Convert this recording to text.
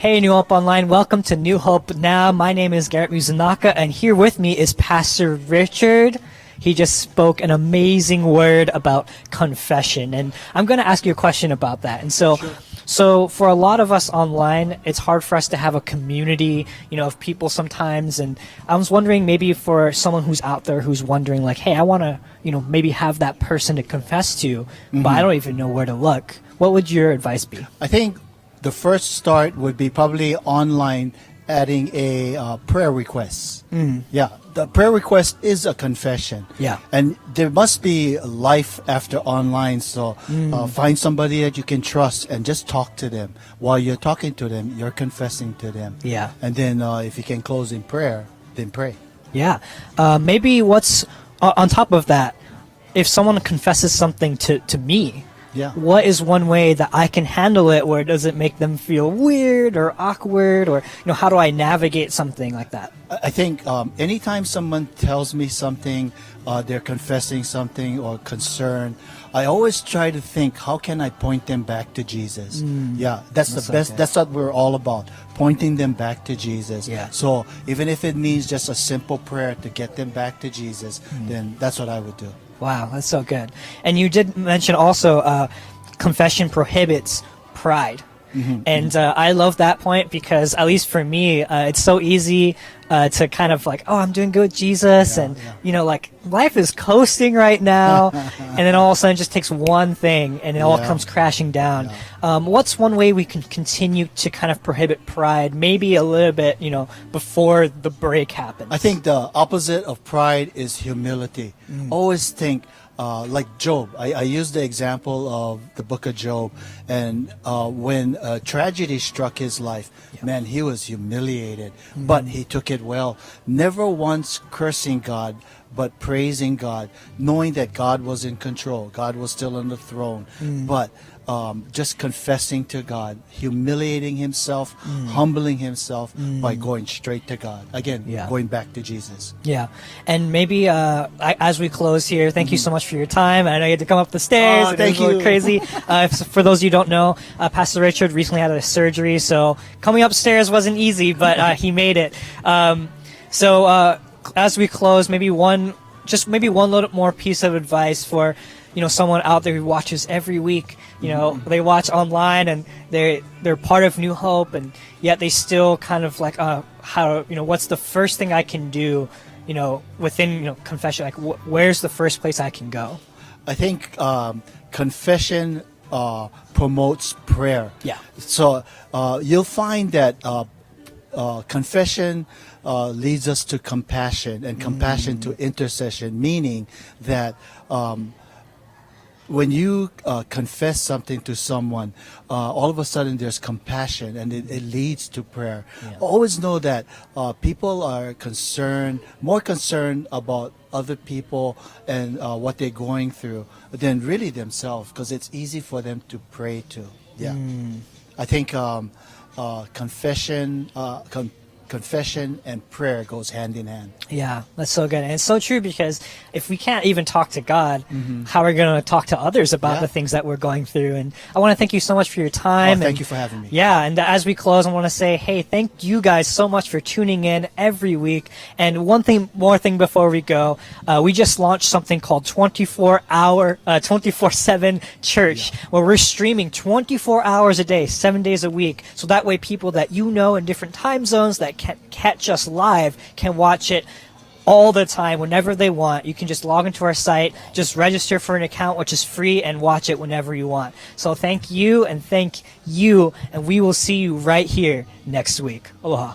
Hey, New Hope Online. Welcome to New Hope Now. My name is Garrett Muzunaka, and here with me is Pastor Richard. He just spoke an amazing word about confession, and I'm going to ask you a question about that. And so for a lot of us online, it's hard for us to have a community, of people sometimes. And I was wondering, maybe for someone who's out there who's wondering, like, hey, I want to, maybe have that person to confess to, but I don't even know where to look. What would your advice be? I think the first start would be probably online, adding a prayer request. Yeah, the prayer request is a confession. Yeah. And there must be life after online, so find somebody that you can trust and just talk to them. While you're talking to them, you're confessing to them. Yeah. And then if you can close in prayer, then pray. Yeah. Maybe what's on top of that, if someone confesses something to me, yeah, what is one way that I can handle it where it doesn't make them feel weird or awkward, or how do I navigate something like that? I think anytime someone tells me something, they're confessing something or concern, I always try to think, how can I point them back to Jesus? Yeah, that's the best. Okay. That's what we're all about, pointing them back to Jesus. Yeah. So even if it means just a simple prayer to get them back to Jesus, then that's what I would do. Wow, that's so good. And you did mention also confession prohibits pride. And I love that point because, at least for me, it's so easy to kind of like, oh, I'm doing good with Jesus. And, like life is coasting right now. And then all of a sudden it just takes one thing and it all comes crashing down. What's one way we can continue to kind of prohibit pride, maybe a little bit, before the break happens? I think the opposite of pride is humility. Always think, like Job. I use the example of the book of Job, and when tragedy struck his life, man, he was humiliated, but he took it well. Never once cursing God, but praising God, knowing that God was in control. God was still on the throne, but just confessing to God, humiliating himself, humbling himself by going straight to God. Again, going back to Jesus. Yeah. And maybe as we close here, thank you so much for your time. I know you had to come up the stairs. Oh, thank it was you. Crazy. For those of you who don't know, Pastor Richard recently had a surgery, so coming upstairs wasn't easy, but he made it. So as we close, maybe one little more piece of advice for someone out there who watches every week. They watch online and they're part of New Hope, and yet they still kind of like what's the first thing I can do within confession, like where's the first place I can go? I think confession promotes prayer. Yeah. So you'll find that confession leads us to compassion, and compassion to intercession, meaning that when you confess something to someone, all of a sudden there's compassion, and it leads to prayer. Yeah. Always know that people are more concerned about other people and what they're going through than really themselves, because it's easy for them to pray to. Yeah. I think confession and prayer goes hand in hand. Yeah, that's so good. And it's so true, because if we can't even talk to God, how are we going to talk to others about the things that we're going through? And I want to thank you so much for your time. Thank you for having me. Yeah, and as we close, I want to say, hey, thank you guys so much for tuning in every week. And one more thing before we go, we just launched something called 24/7 Church, where we're streaming 24 hours a day, 7 days a week. So that way people that in different time zones that can't catch us live can watch it all the time, whenever they want. You can just log into our site, just register for an account, which is free, and watch it whenever you want. So thank you, and we will see you right here next week. Aloha.